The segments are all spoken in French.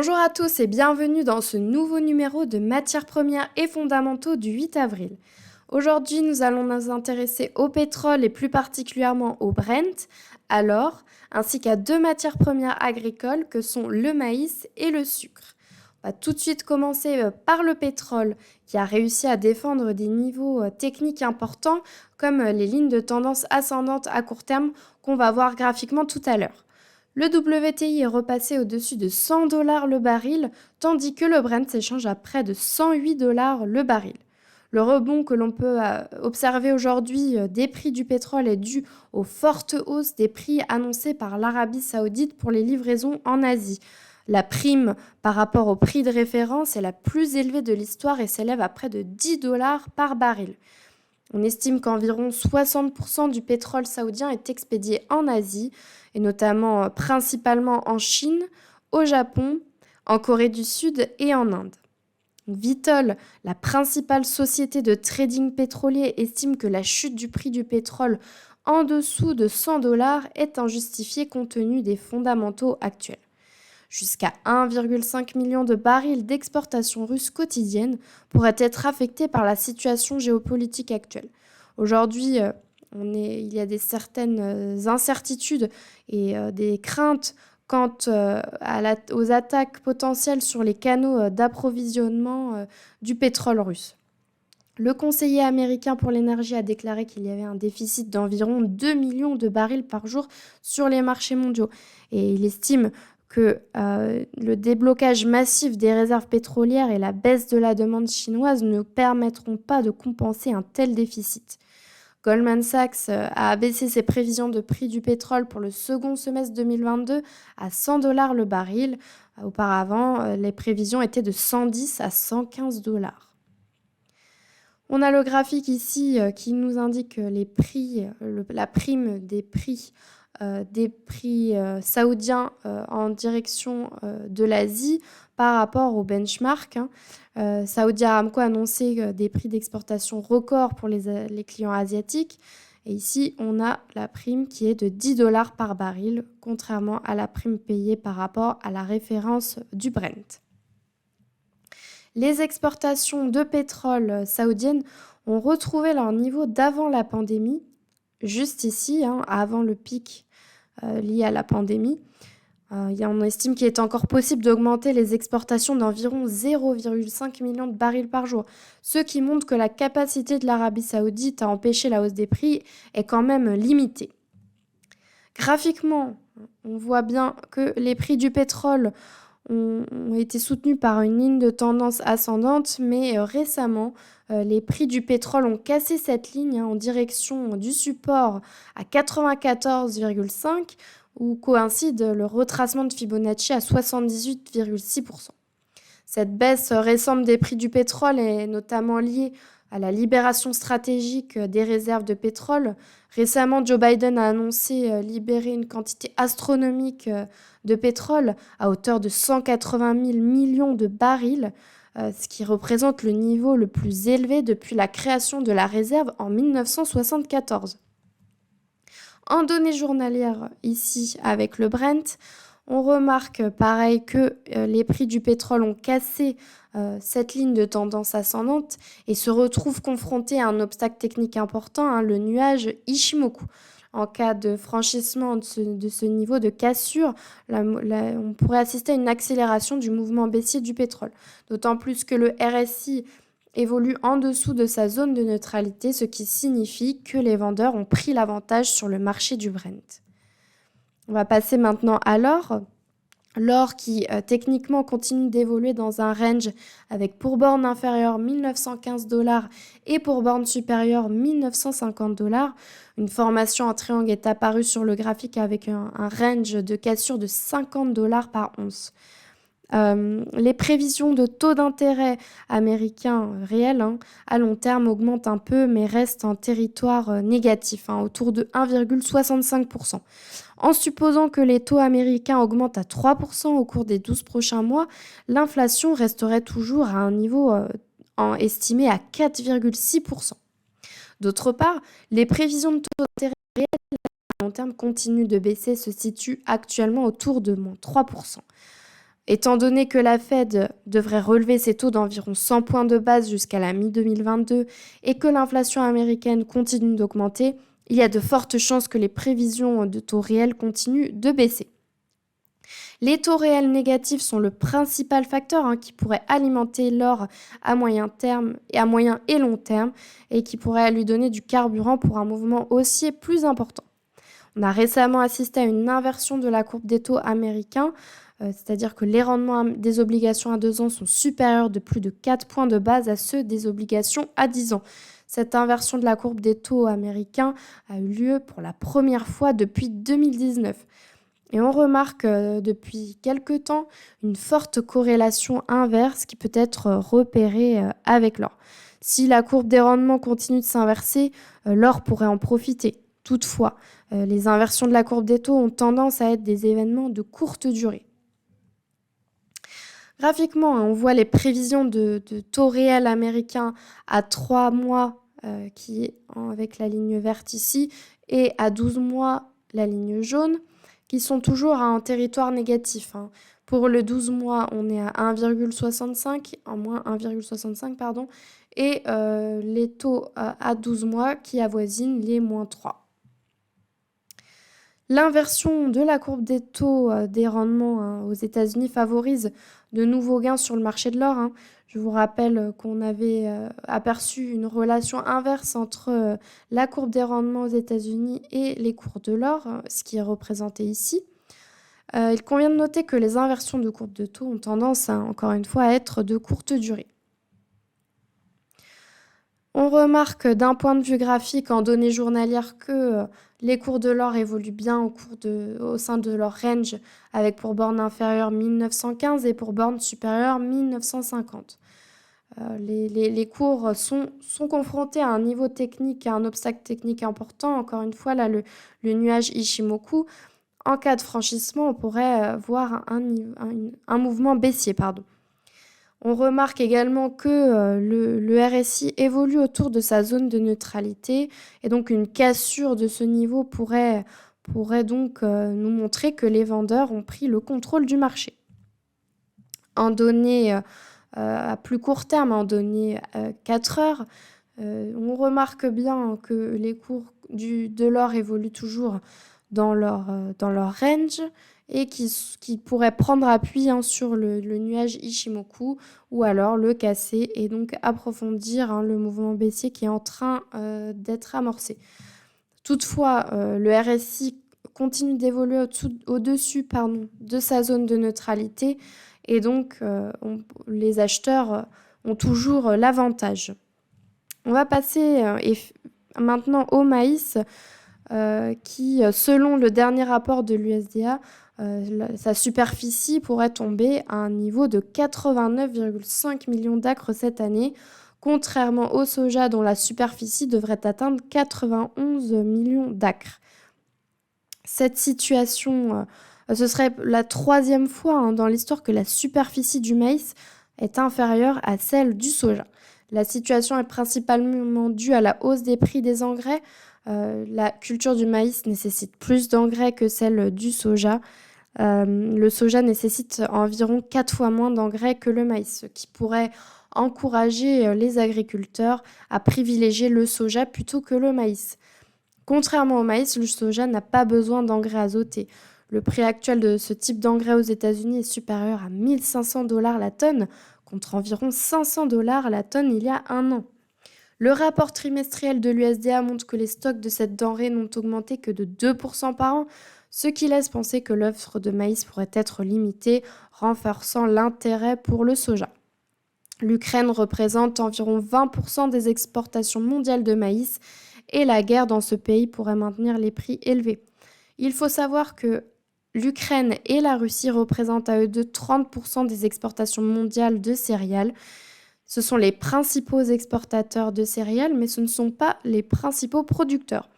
Bonjour à tous et bienvenue dans ce nouveau numéro de Matières premières et fondamentaux du 8 avril. Aujourd'hui, nous allons nous intéresser au pétrole et plus particulièrement au Brent, à l'or, ainsi qu'à deux matières premières agricoles que sont le maïs et le sucre. On va tout de suite commencer par le pétrole qui a réussi à défendre des niveaux techniques importants comme les lignes de tendance ascendante à court terme qu'on va voir graphiquement tout à l'heure. Le WTI est repassé au-dessus de 100 $ le baril, tandis que le Brent s'échange à près de 108 $ le baril. Le rebond que l'on peut observer aujourd'hui des prix du pétrole est dû aux fortes hausses des prix annoncés par l'Arabie saoudite pour les livraisons en Asie. La prime par rapport au prix de référence est la plus élevée de l'histoire et s'élève à près de 10 $ par baril. On estime qu'environ 60% du pétrole saoudien est expédié en Asie, et notamment principalement en Chine, au Japon, en Corée du Sud et en Inde. Vitol, la principale société de trading pétrolier, estime que la chute du prix du pétrole en dessous de 100 $ est injustifiée compte tenu des fondamentaux actuels. Jusqu'à 1,5 million de barils d'exportation russe quotidienne pourraient être affectés par la situation géopolitique actuelle. Aujourd'hui, il y a certaines incertitudes et des craintes quant aux attaques potentielles sur les canaux d'approvisionnement du pétrole russe. Le conseiller américain pour l'énergie a déclaré qu'il y avait un déficit d'environ 2 millions de barils par jour sur les marchés mondiaux. Et il estime que le déblocage massif des réserves pétrolières et la baisse de la demande chinoise ne permettront pas de compenser un tel déficit. Goldman Sachs a abaissé ses prévisions de prix du pétrole pour le second semestre 2022 à 100 $ le baril. Auparavant, les prévisions étaient de 110 à 115 $. On a le graphique ici qui nous indique les prix, la prime des prix saoudiens en direction de l'Asie par rapport au benchmark. Saudi Aramco a annoncé des prix d'exportation records pour les clients asiatiques. Et ici, on a la prime qui est de 10 $ par baril, contrairement à la prime payée par rapport à la référence du Brent. Les exportations de pétrole saoudiennes ont retrouvé leur niveau d'avant la pandémie, juste ici, avant le pic lié à la pandémie. On estime qu'il est encore possible d'augmenter les exportations d'environ 0,5 million de barils par jour, ce qui montre que la capacité de l'Arabie saoudite à empêcher la hausse des prix est quand même limitée. Graphiquement, on voit bien que les prix du pétrole ont été soutenus par une ligne de tendance ascendante, mais récemment, les prix du pétrole ont cassé cette ligne en direction du support à 94,5, où coïncide le retracement de Fibonacci à 78,6%. Cette baisse récente des prix du pétrole est notamment liée à la libération stratégique des réserves de pétrole. Récemment, Joe Biden a annoncé libérer une quantité astronomique de pétrole à hauteur de 180 000 millions de barils, ce qui représente le niveau le plus élevé depuis la création de la réserve en 1974. En données journalières, ici, avec le Brent, on remarque pareil que les prix du pétrole ont cassé cette ligne de tendance ascendante et se retrouvent confrontés à un obstacle technique important, le nuage Ishimoku. En cas de franchissement de ce niveau de cassure, on pourrait assister à une accélération du mouvement baissier du pétrole. D'autant plus que le RSI évolue en dessous de sa zone de neutralité, ce qui signifie que les vendeurs ont pris l'avantage sur le marché du Brent. On va passer maintenant à l'or. L'or qui techniquement continue d'évoluer dans un range avec pour borne inférieure 1915 $ et pour borne supérieure 1950 $. Une formation en triangle est apparue sur le graphique avec un range de cassure de 50 $ par once. Les prévisions de taux d'intérêt américains réels à long terme augmentent un peu mais restent en territoire négatif, autour de 1,65%. En supposant que les taux américains augmentent à 3% au cours des 12 prochains mois, l'inflation resterait toujours à un niveau estimé à 4,6%. D'autre part, les prévisions de taux d'intérêt réels à long terme continuent de baisser, se situent actuellement autour de -3%. Étant donné que la Fed devrait relever ses taux d'environ 100 points de base jusqu'à la mi-2022 et que l'inflation américaine continue d'augmenter, il y a de fortes chances que les prévisions de taux réels continuent de baisser. Les taux réels négatifs sont le principal facteur qui pourrait alimenter l'or à moyen terme et à moyen et long terme et qui pourrait lui donner du carburant pour un mouvement haussier plus important. On a récemment assisté à une inversion de la courbe des taux américains, c'est-à-dire que les rendements des obligations à 2 ans sont supérieurs de plus de 4 points de base à ceux des obligations à 10 ans. Cette inversion de la courbe des taux américains a eu lieu pour la première fois depuis 2019. Et on remarque depuis quelque temps une forte corrélation inverse qui peut être repérée avec l'or. Si la courbe des rendements continue de s'inverser, l'or pourrait en profiter. Toutefois, les inversions de la courbe des taux ont tendance à être des événements de courte durée. Graphiquement, on voit les prévisions de taux réels américains à 3 mois, qui est avec la ligne verte ici, et à 12 mois, la ligne jaune, qui sont toujours en territoire négatif. Pour le 12 mois, on est à 1,65, en moins 1,65, pardon, et les taux à 12 mois qui avoisinent les moins 3. L'inversion de la courbe des taux des rendements aux États-Unis favorise de nouveaux gains sur le marché de l'or. Je vous rappelle qu'on avait aperçu une relation inverse entre la courbe des rendements aux États-Unis et les cours de l'or, ce qui est représenté ici. Il convient de noter que les inversions de courbe de taux ont tendance, encore une fois, à être de courte durée. On remarque d'un point de vue graphique en données journalières que les cours de l'or évoluent bien au sein de leur range, avec pour borne inférieure 1915 et pour borne supérieure 1950. Les cours sont confrontés à un niveau technique, à un obstacle technique important. Encore une fois, là, le nuage Ichimoku. En cas de franchissement, on pourrait voir un mouvement baissier. On remarque également que le RSI évolue autour de sa zone de neutralité et donc une cassure de ce niveau pourrait donc nous montrer que les vendeurs ont pris le contrôle du marché. En données à plus court terme, en données 4 heures, on remarque bien que les cours de l'or évoluent toujours dans leur range et qui pourrait prendre appui sur le nuage Ichimoku ou alors le casser et donc approfondir le mouvement baissier qui est en train d'être amorcé. Toutefois, le RSI continue d'évoluer au-dessus de sa zone de neutralité et donc les acheteurs ont toujours l'avantage. On va passer maintenant au maïs qui, selon le dernier rapport de l'USDA, sa superficie pourrait tomber à un niveau de 89,5 millions d'acres cette année, contrairement au soja dont la superficie devrait atteindre 91 millions d'acres. Cette situation, ce serait la 3e fois dans l'histoire que la superficie du maïs est inférieure à celle du soja. La situation est principalement due à la hausse des prix des engrais. La culture du maïs nécessite plus d'engrais que celle du soja. Le soja nécessite environ 4 fois moins d'engrais que le maïs, ce qui pourrait encourager les agriculteurs à privilégier le soja plutôt que le maïs. Contrairement au maïs, le soja n'a pas besoin d'engrais azotés. Le prix actuel de ce type d'engrais aux États-Unis est supérieur à 1 500 $ la tonne, contre environ 500 $ la tonne il y a un an. Le rapport trimestriel de l'USDA montre que les stocks de cette denrée n'ont augmenté que de 2% par an, ce qui laisse penser que l'offre de maïs pourrait être limitée, renforçant l'intérêt pour le soja. L'Ukraine représente environ 20% des exportations mondiales de maïs et la guerre dans ce pays pourrait maintenir les prix élevés. Il faut savoir que l'Ukraine et la Russie représentent à eux deux 30% des exportations mondiales de céréales. Ce sont les principaux exportateurs de céréales, mais ce ne sont pas les principaux producteurs.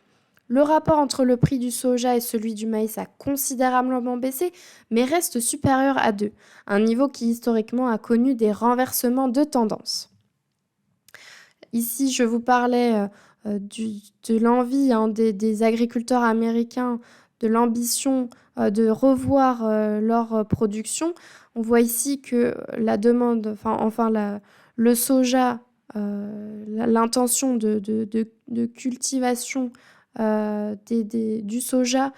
Le rapport entre le prix du soja et celui du maïs a considérablement baissé, mais reste supérieur à 2, un niveau qui historiquement a connu des renversements de tendance. Ici, je vous parlais de l'envie des agriculteurs américains de l'ambition de revoir leur production. On voit ici que la demande, le soja, l'intention de cultivation du soja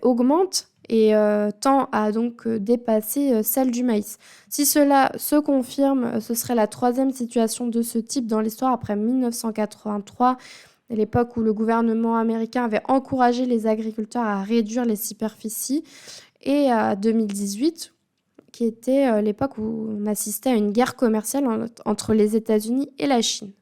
augmente et tend à donc dépasser celle du maïs. Si cela se confirme, ce serait la troisième situation de ce type dans l'histoire après 1983, à l'époque où le gouvernement américain avait encouragé les agriculteurs à réduire les superficies, et à 2018, qui était l'époque où on assistait à une guerre commerciale entre les États-Unis et la Chine.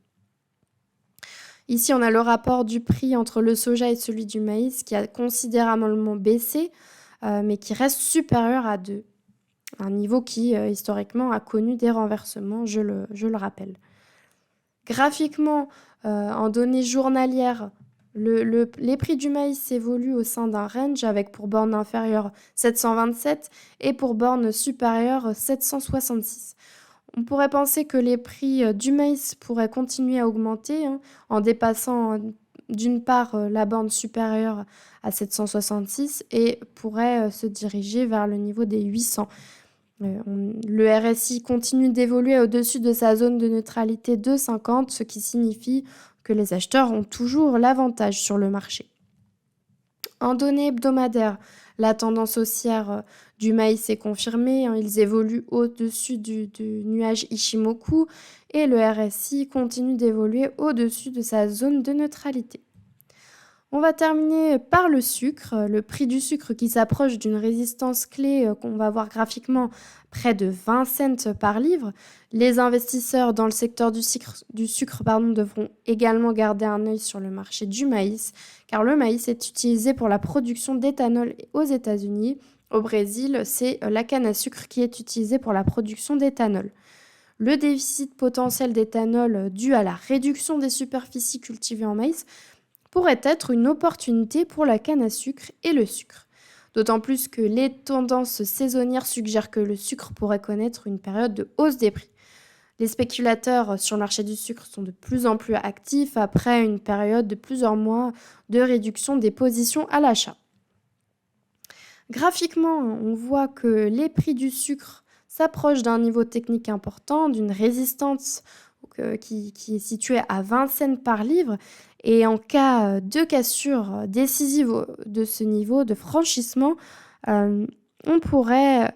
Ici, on a le rapport du prix entre le soja et celui du maïs qui a considérablement baissé, mais qui reste supérieur à 2. Un niveau qui, historiquement, a connu des renversements, je le rappelle. Graphiquement, en données journalières, les prix du maïs évoluent au sein d'un range avec pour borne inférieure 727 et pour borne supérieure 766. On pourrait penser que les prix du maïs pourraient continuer à augmenter en dépassant d'une part la borne supérieure à 766 et pourraient se diriger vers le niveau des 800. Le RSI continue d'évoluer au-dessus de sa zone de neutralité de 50, ce qui signifie que les acheteurs ont toujours l'avantage sur le marché. En données hebdomadaires, la tendance haussière du maïs est confirmée. Ils évoluent au-dessus du nuage Ichimoku et le RSI continue d'évoluer au-dessus de sa zone de neutralité. On va terminer par le sucre, le prix du sucre qui s'approche d'une résistance clé qu'on va voir graphiquement près de 20 cents par livre. Les investisseurs dans le secteur du sucre devront également garder un œil sur le marché du maïs, car le maïs est utilisé pour la production d'éthanol aux États-Unis. Au Brésil, c'est la canne à sucre qui est utilisée pour la production d'éthanol. Le déficit potentiel d'éthanol dû à la réduction des superficies cultivées en maïs pourrait être une opportunité pour la canne à sucre et le sucre. D'autant plus que les tendances saisonnières suggèrent que le sucre pourrait connaître une période de hausse des prix. Les spéculateurs sur le marché du sucre sont de plus en plus actifs après une période de plusieurs mois de réduction des positions à l'achat. Graphiquement, on voit que les prix du sucre s'approchent d'un niveau technique important, d'une résistance qui est située à 20 cents par livre. Et en cas de cassure décisive de ce niveau de franchissement, on pourrait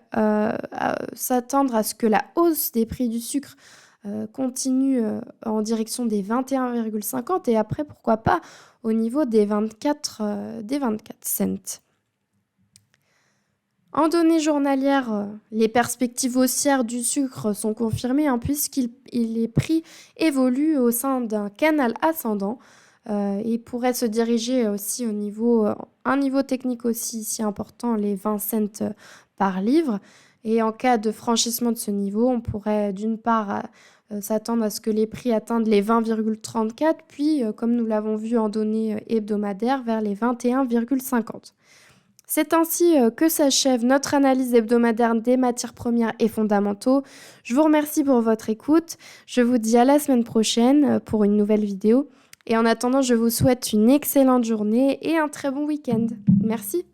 s'attendre à ce que la hausse des prix du sucre continue en direction des 21,50 et après, pourquoi pas, au niveau des 24 cents. En données journalières, les perspectives haussières du sucre sont confirmées les prix évoluent au sein d'un canal ascendant et pourraient se diriger aussi un niveau technique aussi si important, les 20 cents par livre. Et en cas de franchissement de ce niveau, on pourrait d'une part s'attendre à ce que les prix atteignent les 20,34, puis comme nous l'avons vu en données hebdomadaires, vers les 21,50. C'est ainsi que s'achève notre analyse hebdomadaire des matières premières et fondamentaux. Je vous remercie pour votre écoute. Je vous dis à la semaine prochaine pour une nouvelle vidéo. Et en attendant, je vous souhaite une excellente journée et un très bon week-end. Merci.